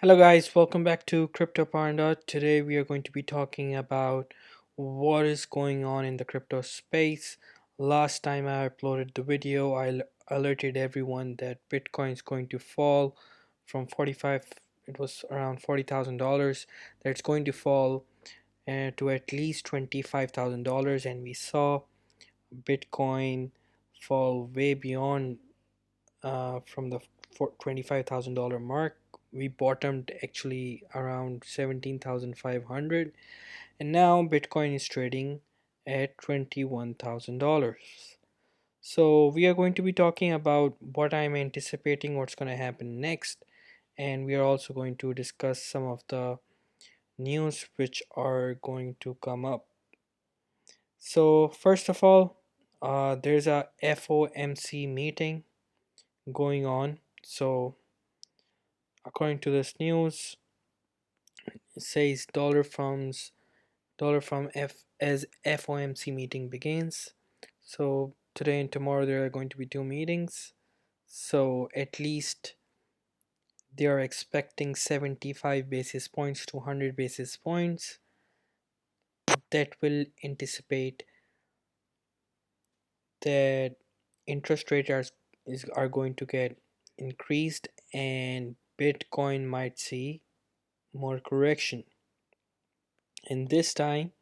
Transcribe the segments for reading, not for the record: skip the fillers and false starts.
Hello guys, welcome back to Crypto Panda. Today we are going to be talking about what is going on in the crypto space. Last time I uploaded the video, alerted everyone that Bitcoin is going to fall from 45, it was around $40,000, that it's going to fall to at least $25,000, and we saw Bitcoin fall way beyond from the $25,000 mark. We bottomed actually around 17,500, and now Bitcoin is trading at $21,000. So we are going to be talking about what I'm anticipating, what's going to happen next, and we are also going to discuss some of the news which are going to come up. So first of all, there's a FOMC meeting going on. So according to this news, it says dollar from F as FOMC meeting begins. So today and tomorrow there are going to be two meetings. So at least they are expecting 75 basis points to 100 basis points. That will anticipate that interest rates are going to get increased and Bitcoin might see more correction. And this time,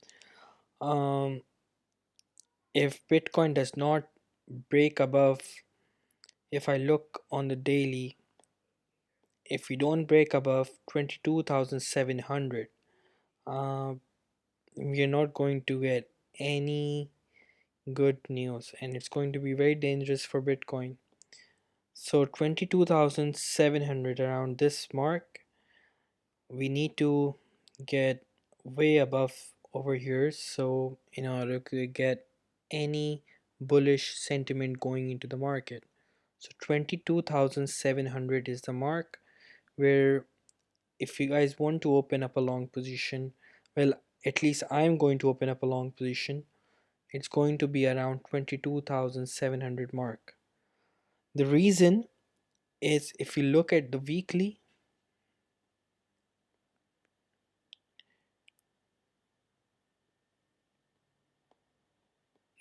um, if Bitcoin does not break above, if I look on the daily, if we don't break above 22,700, uh, we are not going to get any good news, and it's going to be very dangerous for Bitcoin. So 22,700, around this mark, we need to get way above over here, so in order to get any bullish sentiment going into the market. So 22,700 is the mark where if you guys want to open up a long position, well, at least I'm going to open up a long position. It's going to be around 22,700 mark. The reason is, if you look at the weekly,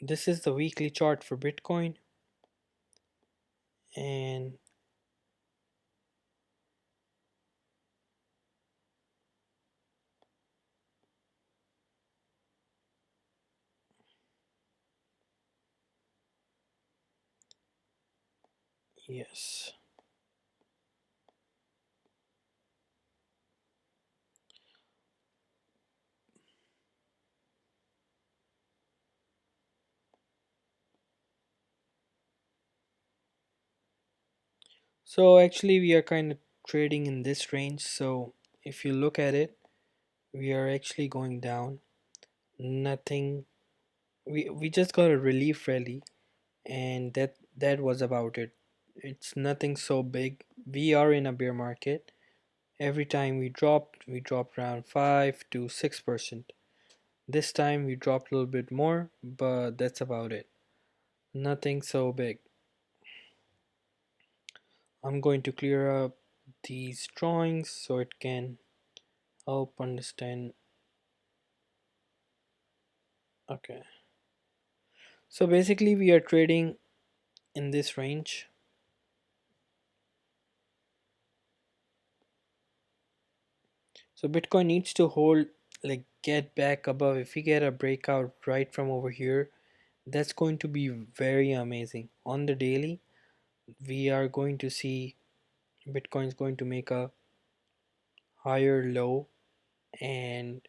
this is the weekly chart for Bitcoin, and yes. So actually we are kind of trading in this range. So if you look at it, we are actually going down. Nothing. We just got a relief rally, and that was about it. It's nothing so big. We are in a bear market. Every time we dropped around 5 to 6%. This time we dropped a little bit more, but that's about it. Nothing so big. I'm going to clear up these drawings so it can help understand. Okay. So basically we are trading in this range. So Bitcoin needs to hold, like get back above. If we get a breakout right from over here, that's going to be very amazing. On the daily, we are going to see Bitcoin is going to make a higher low, and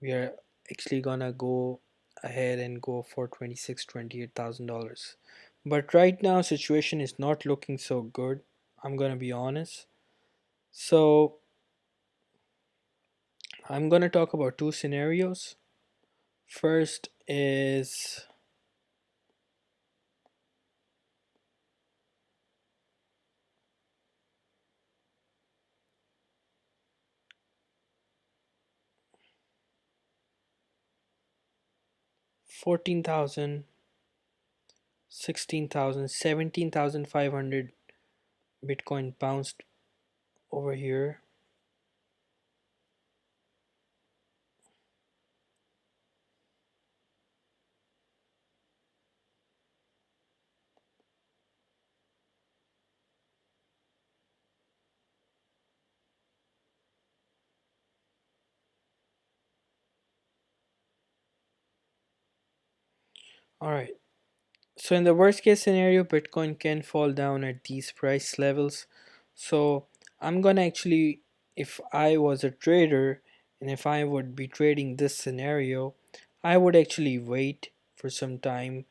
we are actually gonna go ahead and go for 28,000 dollars. But right now situation is not looking so good. I'm gonna be honest. So I'm gonna talk about two scenarios. First is 14,000, 16,000, 17,500. Bitcoin bounced over here. All right. So in the worst case scenario, Bitcoin can fall down at these price levels. So I'm gonna actually, if I was a trader and if I would be trading this scenario, I would actually wait for some time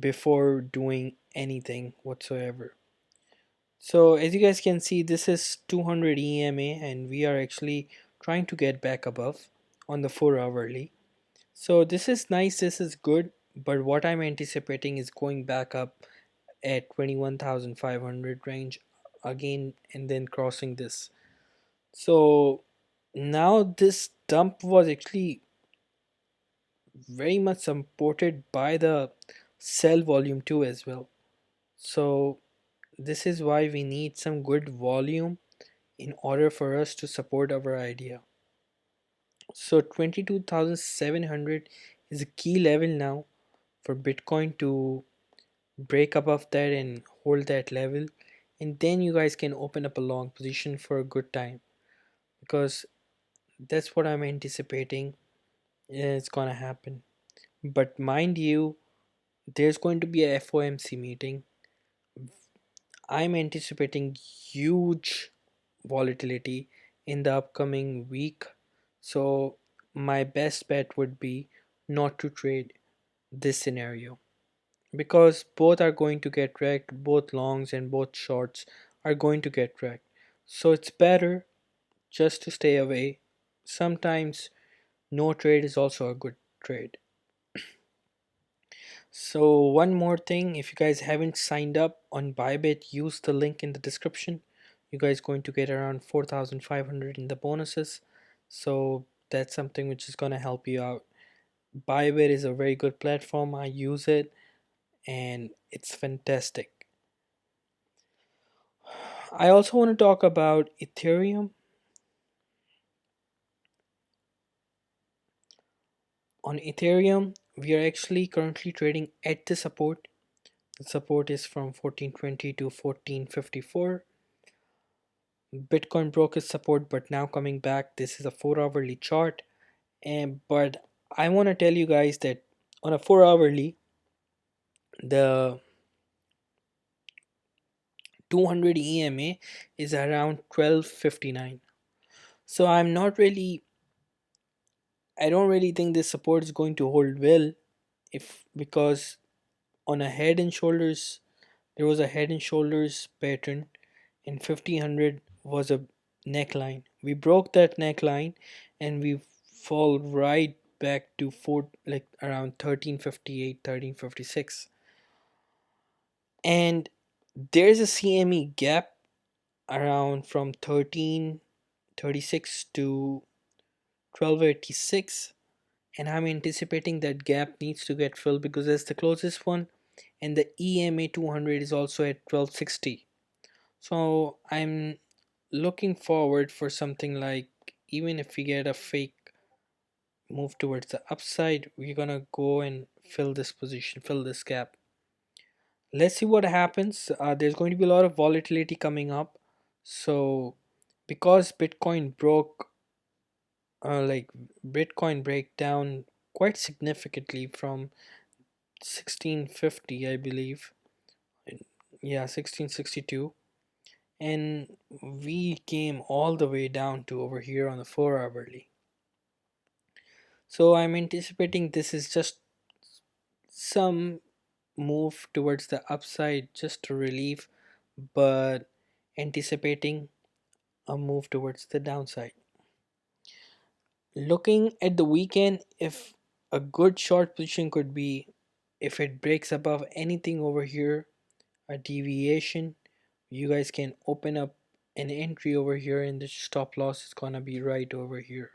before doing anything whatsoever. So as you guys can see, this is 200 EMA and we are actually trying to get back above on the 4 hourly. So this is nice, this is good, but what I'm anticipating is going back up at 21,500 range again and then crossing this. So now this dump was actually very much supported by the sell volume too as well. So this is why we need some good volume in order for us to support our idea. So 22,700 is a key level now for Bitcoin to break above that and hold that level, and then you guys can open up a long position for a good time, because that's what I'm anticipating is gonna happen. But mind you, there's going to be a FOMC meeting. I'm anticipating huge volatility in the upcoming week, so my best bet would be not to trade this scenario, because both are going to get wrecked, both longs and both shorts are going to get wrecked. So it's better just to stay away. Sometimes no trade is also a good trade. So one more thing, if you guys haven't signed up on BYBIT, use the link in the description. You guys going to get around 4,500 in the bonuses. So that's something which is going to help you out. BYBIT is a very good platform. I use it and it's fantastic. I also want to talk about Ethereum. On Ethereum, we are actually currently trading at the support. The support is from 1420 to 1454. Bitcoin broke its support but now coming back. This is a 4 hourly chart, and but I want to tell you guys that on a 4 hourly, the 200 EMA is around 1259. So I don't really think this support is going to hold well, if because on a head and shoulders, there was a head and shoulders pattern, and 1500 was a neckline. We broke that neckline and we fall right back to four, like around 1358, 1356. And there's a CME gap around from 1336 to 1286, and I'm anticipating that gap needs to get filled because that's the closest one, and the EMA 200 is also at 1260. So I'm looking forward for something like, even if we get a fake move towards the upside, we're gonna go and fill this position, fill this gap. Let's see what happens. There's going to be a lot of volatility coming up. So because Bitcoin broke, like Bitcoin break down quite significantly from 1650, I believe. Yeah, 1662. And we came all the way down to over here on the 4 hourly. So I'm anticipating this is just some move towards the upside just to relieve, but anticipating a move towards the downside. Looking at the weekend, if a good short position could be if it breaks above anything over here, a deviation, you guys can open up an entry over here, and the stop loss is gonna be right over here.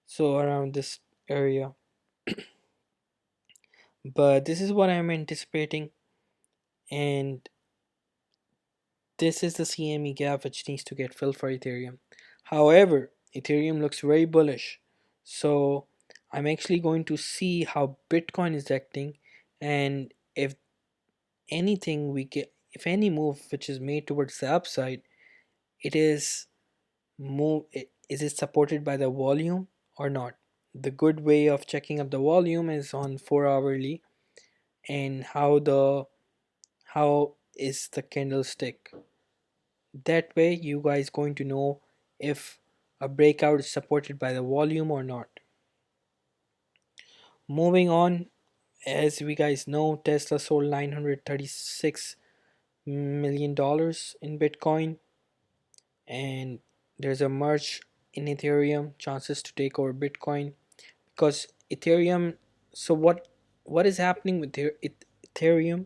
So around this area. But this is what I'm anticipating, and this is the CME gap which needs to get filled for Ethereum. However, Ethereum looks very bullish. So I'm actually going to see how Bitcoin is acting, and if anything we get, if any move which is made towards the upside, it is is it supported by the volume or not. The good way of checking up the volume is on 4 hourly. and how is the candlestick. That way you guys going to know if a breakout is supported by the volume or not. Moving on, as we guys know, Tesla sold $936 million in Bitcoin, and there's a merge in Ethereum, chances to take over Bitcoin because Ethereum. So what is happening with Ethereum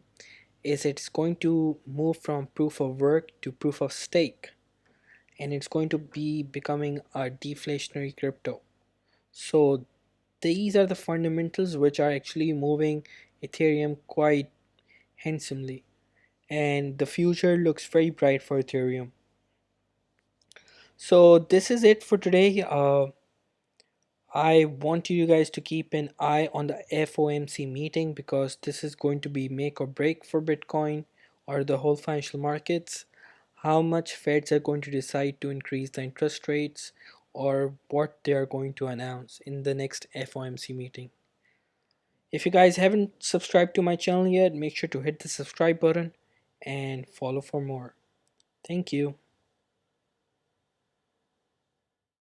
is it's going to move from proof of work to proof of stake, and it's going to be becoming a deflationary crypto. So these are the fundamentals which are actually moving Ethereum quite handsomely, and the future looks very bright for Ethereum. So this is it for today. I want you guys to keep an eye on the FOMC meeting because this is going to be make or break for Bitcoin or the whole financial markets. How much Feds are going to decide to increase the interest rates or what they are going to announce in the next FOMC meeting. If you guys haven't subscribed to my channel yet, make sure to hit the subscribe button and follow for more. Thank you.